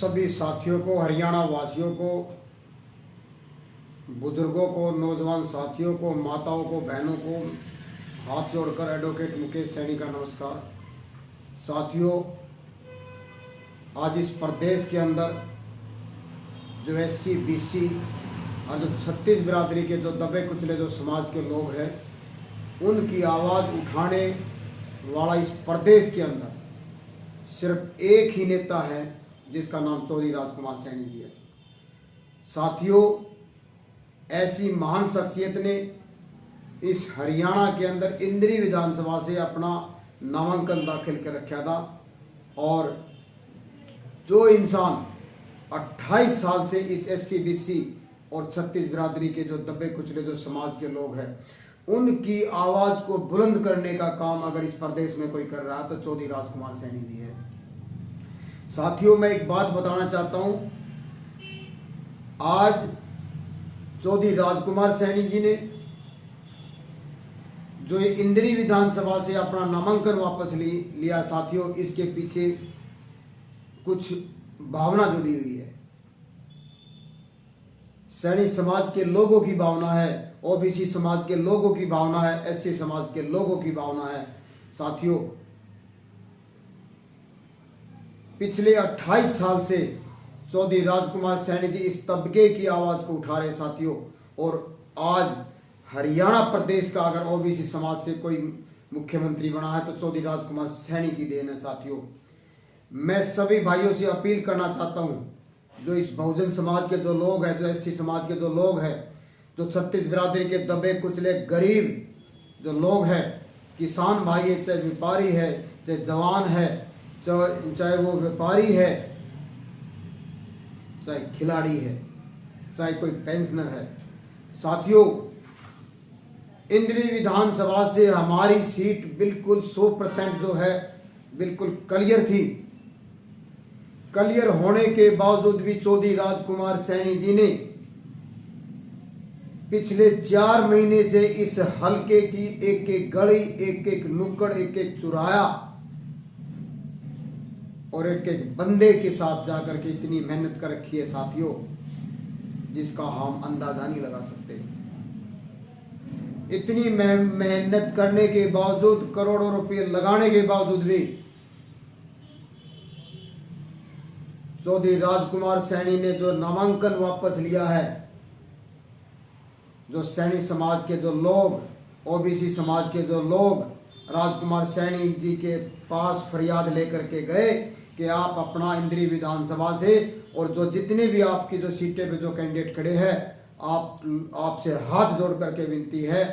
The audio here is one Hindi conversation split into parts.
सभी साथियों को, हरियाणा वासियों को, बुजुर्गों को, नौजवान साथियों को, माताओं को, बहनों को हाथ जोड़कर एडवोकेट मुकेश सैनी का नमस्कार। साथियों, आज इस प्रदेश के अंदर जो SC BC और जो 36 बिरादरी के जो दबे कुचले जो समाज के लोग हैं, उनकी आवाज़ उठाने वाला इस प्रदेश के अंदर सिर्फ एक ही नेता है जिसका नाम चौधरी राजकुमार सैनी जी है। साथियों, ऐसी महान शख्सियत ने इस हरियाणा के अंदर इंद्री विधानसभा से अपना नामांकन दाखिल कर रखा था और जो इंसान 28 साल से इस SC BC और 36 बिरादरी के जो दबे कुचले जो समाज के लोग हैं, उनकी आवाज़ को बुलंद करने का काम अगर इस प्रदेश में कोई कर रहा है तो चौधरी राजकुमार सैनी जी है। साथियों, मैं एक बात बताना चाहता हूं, आज चौधरी राजकुमार सैनी जी ने जो ये इंद्री विधानसभा से अपना नामांकन वापस लिया, साथियों, इसके पीछे कुछ भावना जुड़ी हुई है। सैनी समाज के लोगों की भावना है, OBC समाज के लोगों की भावना है, SC समाज के लोगों की भावना है। साथियों, पिछले 28 साल से चौधरी राजकुमार सैनी जी इस तबके की आवाज़ को उठा रहे साथियों, और आज हरियाणा प्रदेश का अगर OBC समाज से कोई मुख्यमंत्री बना है तो चौधरी राजकुमार सैनी की देन है। साथियों, मैं सभी भाइयों से अपील करना चाहता हूं, जो इस बहुजन समाज के जो लोग हैं, जो SC समाज के जो लोग हैं, जो 36 बिरादरी के दबे कुचले गरीब जो लोग हैं, किसान भाई है, चाहे व्यापारी है, चाहे जवान है, चाहे वो व्यापारी है, चाहे खिलाड़ी है, चाहे कोई पेंशनर है। साथियों, इंद्री विधानसभा से हमारी सीट बिल्कुल 100% जो है बिल्कुल क्लियर थी। क्लियर होने के बावजूद भी चौधरी राजकुमार सैनी जी ने पिछले 4 महीने से इस हलके की एक एक गली, एक एक नुक्कड़, एक एक चुराया और एक एक बंदे के साथ जाकर के इतनी मेहनत कर रखी है साथियों, जिसका हम अंदाजा नहीं लगा सकते। इतनी मेहनत करने के बावजूद, करोड़ों रुपए लगाने के बावजूद भी चौधरी राजकुमार सैनी ने जो नामांकन वापस लिया है, जो सैनी समाज के जो लोग, OBC समाज के जो लोग राजकुमार सैनी जी के पास फरियाद लेकर के गए कि आप अपना इंद्री विधानसभा से और जो जितने भी आपकी जो सीटें पे जो कैंडिडेट खड़े हैं, आपसे हाथ जोड़ करके विनती है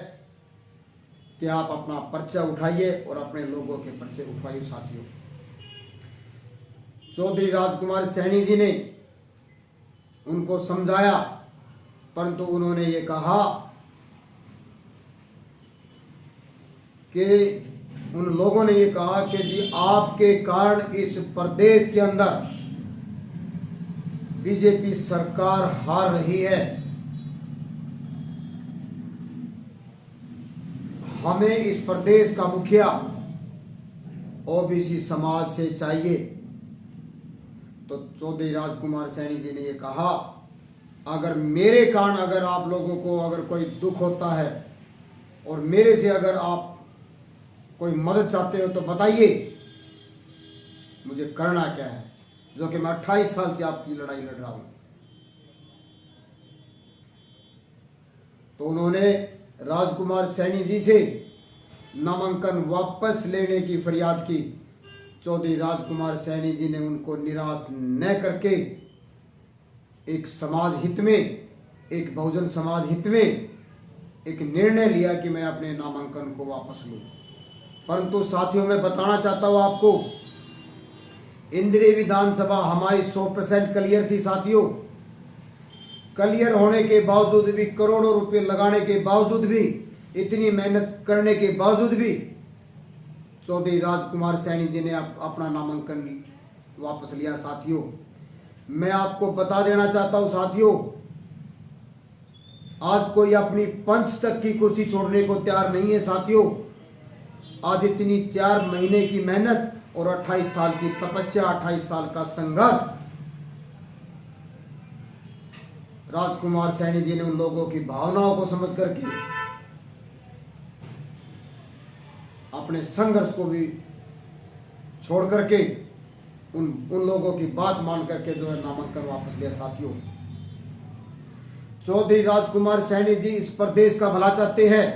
कि आप अपना पर्चा उठाइए और अपने लोगों के पर्चे उठवाइए। साथियों, चौधरी राजकुमार सैनी जी ने उनको समझाया, परंतु उन्होंने ये कहा कि उन लोगों ने ये कहा कि जी आपके कारण इस प्रदेश के अंदर BJP सरकार हार रही है, हमें इस प्रदेश का मुखिया OBC समाज से चाहिए। तो चौधरी राजकुमार सैनी जी ने ये कहा, अगर मेरे कारण अगर आप लोगों को अगर कोई दुख होता है और मेरे से अगर आप कोई मदद चाहते हो तो बताइए, मुझे करना क्या है, जो कि मैं 28 साल से आपकी लड़ाई लड़ रहा हूं। तो उन्होंने राजकुमार सैनी जी से नामांकन वापस लेने की फरियाद की। चौधरी राजकुमार सैनी जी ने उनको निराश न करके एक समाज हित में, एक बहुजन समाज हित में एक निर्णय लिया कि मैं अपने नामांकन को वापस लूं। परंतु साथियों, मैं बताना चाहता हूं आपको, इंद्री विधानसभा हमारी 100% क्लियर थी। साथियों, क्लियर होने के बावजूद भी, करोड़ों रुपए लगाने के बावजूद भी, इतनी मेहनत करने के बावजूद भी चौधरी राजकुमार सैनी जी ने अपना नामांकन वापस लिया। साथियों, मैं आपको बता देना चाहता हूं साथियों, आज कोई अपनी पंच तक की कुर्सी छोड़ने को तैयार नहीं है। साथियों, आज इतनी 4 महीने की मेहनत और 28 साल की तपस्या, 28 साल का संघर्ष राजकुमार सैनी जी ने उन लोगों की भावनाओं को समझ करके अपने संघर्ष को भी छोड़ करके उन लोगों की बात मान करके जो है नामांकन वापस लिया। साथियों, चौधरी राजकुमार सैनी जी इस प्रदेश का भला चाहते हैं।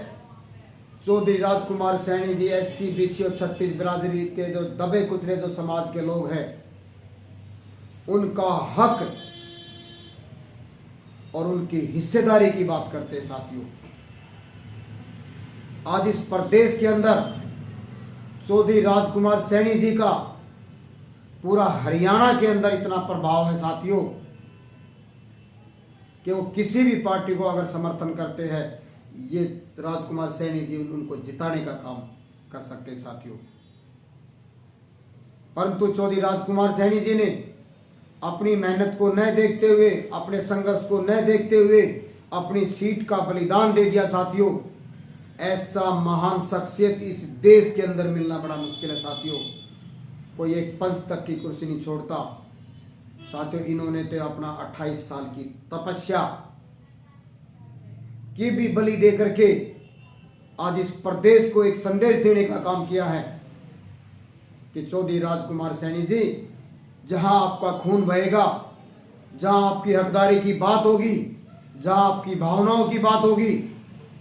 चौधरी राजकुमार सैनी जी SC BC और छत्तीस बिरादरी के जो दबे कुचले जो समाज के लोग हैं उनका हक और उनकी हिस्सेदारी की बात करते हैं। साथियों, आज इस प्रदेश के अंदर चौधरी राजकुमार सैनी जी का पूरा हरियाणा के अंदर इतना प्रभाव है साथियों कि वो किसी भी पार्टी को अगर समर्थन करते हैं, ये राजकुमार सैनी जी उनको जिताने का काम कर सकते हैं। साथियों, परंतु चौधरी राजकुमार सैनी जी ने अपनी मेहनत को न देखते हुए, अपने संघर्ष को न देखते हुए अपनी सीट का बलिदान दे दिया। साथियों, ऐसा महान शख्सियत इस देश के अंदर मिलना बड़ा मुश्किल है। साथियों, कोई एक पंच तक की कुर्सी नहीं छोड़ता। साथियों, इन्होंने तो अपना 28 साल की तपस्या की भी बलि दे करके आज इस प्रदेश को एक संदेश देने का काम किया है कि चौधरी राजकुमार सैनी जी, जहां आपका खून बहेगा, जहां आपकी हकदारी की बात होगी, जहां आपकी भावनाओं की बात होगी,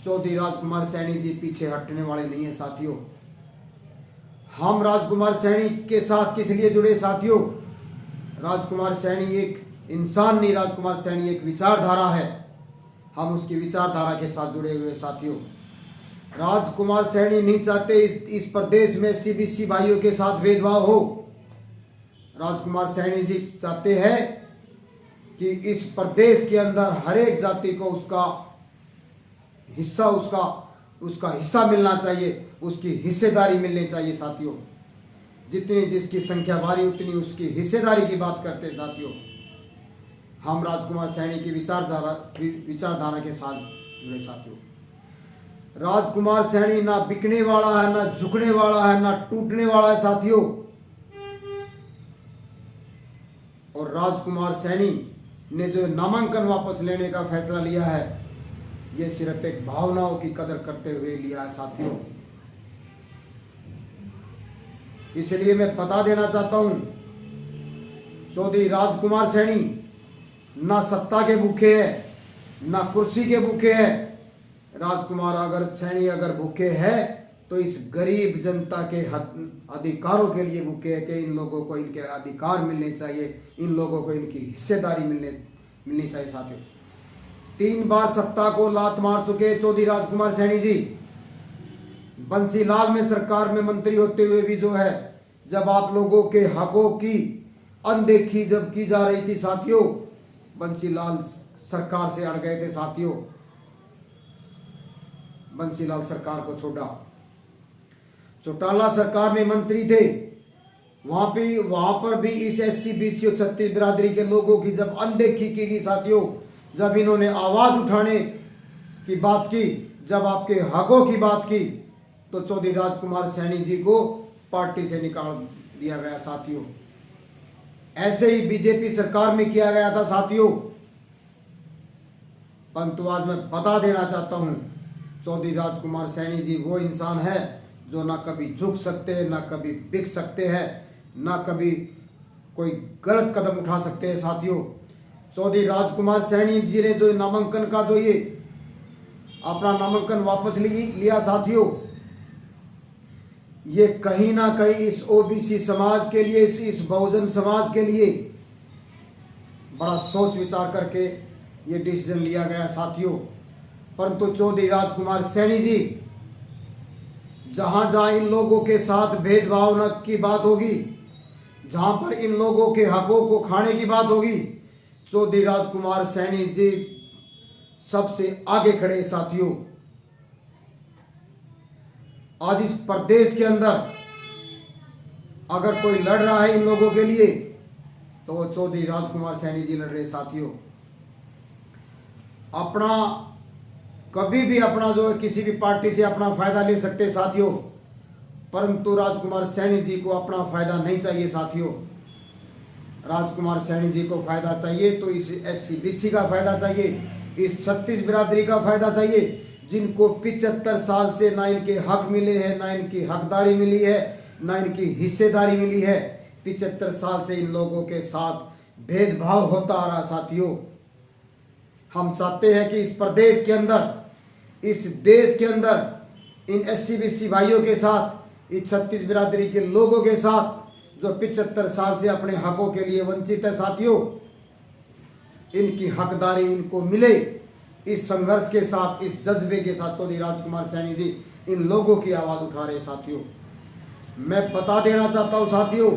चौधरी राजकुमार सैनी जी पीछे हटने वाले नहीं है। साथियों, हम राजकुमार सैनी के साथ किस लिए जुड़े? साथियों, राजकुमार सैनी एक इंसान नहीं, राजकुमार सैनी एक विचारधारा है। हम उसकी विचारधारा के साथ जुड़े हुए। साथियों, राजकुमार सैनी नहीं चाहते इस प्रदेश में SC BC भाइयों के साथ भेदभाव हो। राजकुमार सैनी जी चाहते हैं कि इस प्रदेश के अंदर हर एक जाति को उसका हिस्सा मिलना चाहिए, उसकी हिस्सेदारी मिलनी चाहिए। साथियों, जितनी जिसकी संख्या भारी उतनी उसकी हिस्सेदारी की बात करते हैं। साथियों, हम राजकुमार सैनी की विचारधारा के साथ जुड़े। साथियों, राजकुमार सैनी ना बिकने वाला है, ना झुकने वाला है, ना टूटने वाला है। साथियों, और राजकुमार सैनी ने जो नामांकन वापस लेने का फैसला लिया है, ये सिर्फ एक भावनाओं की कदर करते हुए लिया है। साथियों, इसलिए मैं बता देना चाहता हूं, चौधरी राजकुमार सैनी ना सत्ता के भूखे है, ना कुर्सी के भूखे है। राजकुमार सैनी अगर भूखे है तो इस गरीब जनता के अधिकारों के लिए भूखे है कि इन लोगों को इनके अधिकार मिलने चाहिए, इन लोगों को इनकी हिस्सेदारी मिलनी चाहिए। साथियों, 3 बार सत्ता को लात मार चुके चौधरी राजकुमार सैनी जी। बंसीलाल में सरकार में मंत्री होते हुए भी जो है, जब आप लोगों के हकों की अनदेखी जब की जा रही थी, साथियों, बंसीलाल सरकार से अड़ गए थे। साथियों, बंसीलाल सरकार को छोड़ा। चौटाला सरकार में मंत्री थे, वहां पर भी इस SC BC और छत्तीस बिरादरी के लोगों की जब अनदेखी की गई। साथियों, जब इन्होंने आवाज उठाने की बात की, जब आपके हकों की बात की, तो चौधरी राजकुमार सैनी जी को पार्टी से निकाल दिया गया। साथियों, ऐसे ही बीजेपी सरकार में किया गया था। साथियों, परंतु आज मैं बता देना चाहता हूं, चौधरी राजकुमार सैनी जी वो इंसान है जो ना कभी झुक सकते हैं, ना कभी बिक सकते हैं, ना कभी कोई गलत कदम उठा सकते हैं। साथियों, चौधरी राजकुमार सैनी जी ने जो नामांकन का जो ये अपना नामांकन वापस लिया। साथियों, ये कहीं ना कहीं इस OBC समाज के लिए, इस बहुजन समाज के लिए बड़ा सोच विचार करके ये डिसीजन लिया गया। साथियों, परंतु चौधरी राजकुमार सैनी जी जहां जहां इन लोगों के साथ भेदभाव की बात होगी, जहां पर इन लोगों के हकों को खाने की बात होगी, चौधरी राजकुमार सैनी जी सबसे आगे खड़े। साथियों, आज इस प्रदेश के अंदर अगर कोई लड़ रहा है इन लोगों के लिए तो वो चौधरी राजकुमार सैनी जी लड़ रहे। साथियों, अपना कभी भी अपना जो है किसी भी पार्टी से अपना फायदा ले सकते। साथियों, परंतु राजकुमार सैनी जी को अपना फायदा नहीं चाहिए। साथियों, राजकुमार सैनी जी को फायदा चाहिए तो इस SC/BC का फायदा चाहिए, इस छत्तीस बिरादरी का फायदा चाहिए, जिनको 75 साल से ना इनके हक मिले हैं, ना इनकी हकदारी मिली है, ना इनकी हिस्सेदारी मिली है। 75 साल से इन लोगों के साथ भेदभाव होता आ रहा। साथियों, हम चाहते हैं कि इस प्रदेश के अंदर, इस देश के अंदर इन SC/BC भाइयों के साथ, इस छत्तीस बिरादरी के लोगों के साथ जो 75 साल से अपने हकों के लिए वंचित है, साथियों, इनकी हकदारी इनको मिले। इस संघर्ष के साथ, इस जज्बे के साथ चौधरी राजकुमार सैनी जी इन लोगों की आवाज उठा रहे। साथियों, मैं बता देना चाहता हूं साथियों,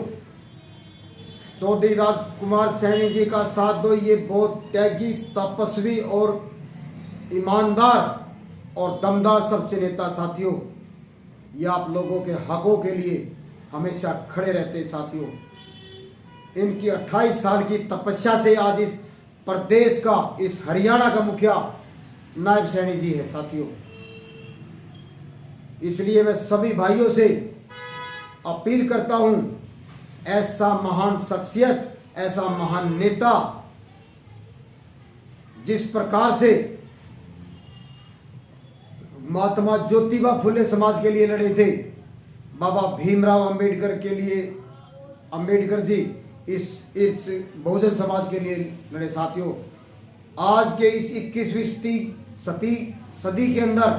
चौधरी राजकुमार सैनी जी का साथ दो। ये बहुत त्यागी, तपस्वी और ईमानदार और दमदार सबसे नेता। साथियों, ये आप लोगों के हकों के लिए हमेशा खड़े रहते। साथियों, इनकी 28 साल की तपस्या से आज इस प्रदेश का, इस हरियाणा का मुखिया नायब सैनी जी है। साथियों, इसलिए मैं सभी भाइयों से अपील करता हूं, ऐसा महान शख्सियत, ऐसा महान नेता, जिस प्रकार से महात्मा ज्योतिबा फुले समाज के लिए लड़े थे, बाबा भीमराव अंबेडकर के लिए, अंबेडकर जी इस बहुजन समाज के लिए लड़े। साथियों, आज के इस 21वीं सदी के अंदर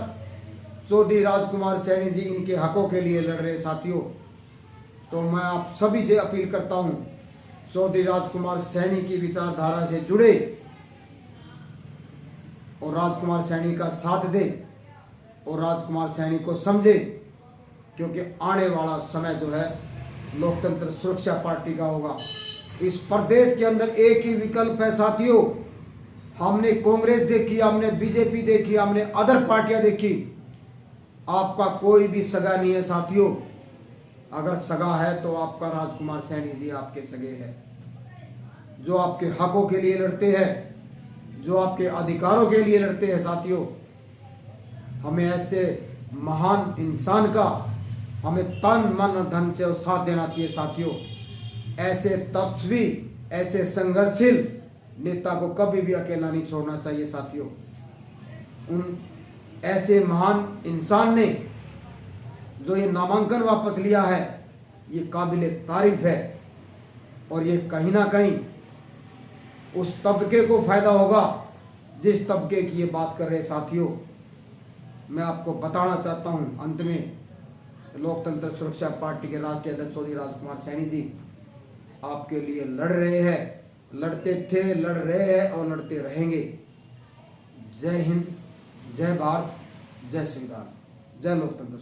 चौधरी राजकुमार सैनी जी इनके हकों के लिए लड़ रहे। साथियों, तो मैं आप सभी से अपील करता हूं, चौधरी राजकुमार सैनी की विचारधारा से जुड़े और राजकुमार सैनी का साथ दे और राजकुमार सैनी को समझे, क्योंकि आने वाला समय जो है लोकतंत्र सुरक्षा पार्टी का होगा। इस प्रदेश के अंदर एक ही विकल्प है। साथियों, हमने कांग्रेस देखी, हमने बीजेपी देखी, हमने अदर पार्टियां देखी, आपका कोई भी सगा नहीं है। साथियों, अगर सगा है तो आपका राजकुमार सैनी जी आपके सगे हैं, जो आपके हकों के लिए लड़ते हैं, जो आपके अधिकारों के लिए लड़ते हैं। साथियों, हमें ऐसे महान इंसान का हमें तन मन और धन से साथ देना चाहिए। साथियों, ऐसे तपस्वी, ऐसे संघर्षशील नेता को कभी भी अकेला नहीं छोड़ना चाहिए। साथियों, उन ऐसे महान इंसान ने जो ये नामांकन वापस लिया है, ये काबिले तारीफ है और ये कहीं ना कहीं उस तबके को फायदा होगा जिस तबके की ये बात कर रहे। साथियों, मैं आपको बताना चाहता हूं अंत में, लोकतंत्र सुरक्षा पार्टी के राष्ट्रीय अध्यक्ष चौधरी राजकुमार सैनी जी आपके लिए लड़ रहे हैं, लड़ते थे, लड़ रहे हैं और लड़ते रहेंगे। जय हिंद, जय भारत, जय संविधान, जय लोकतंत्र।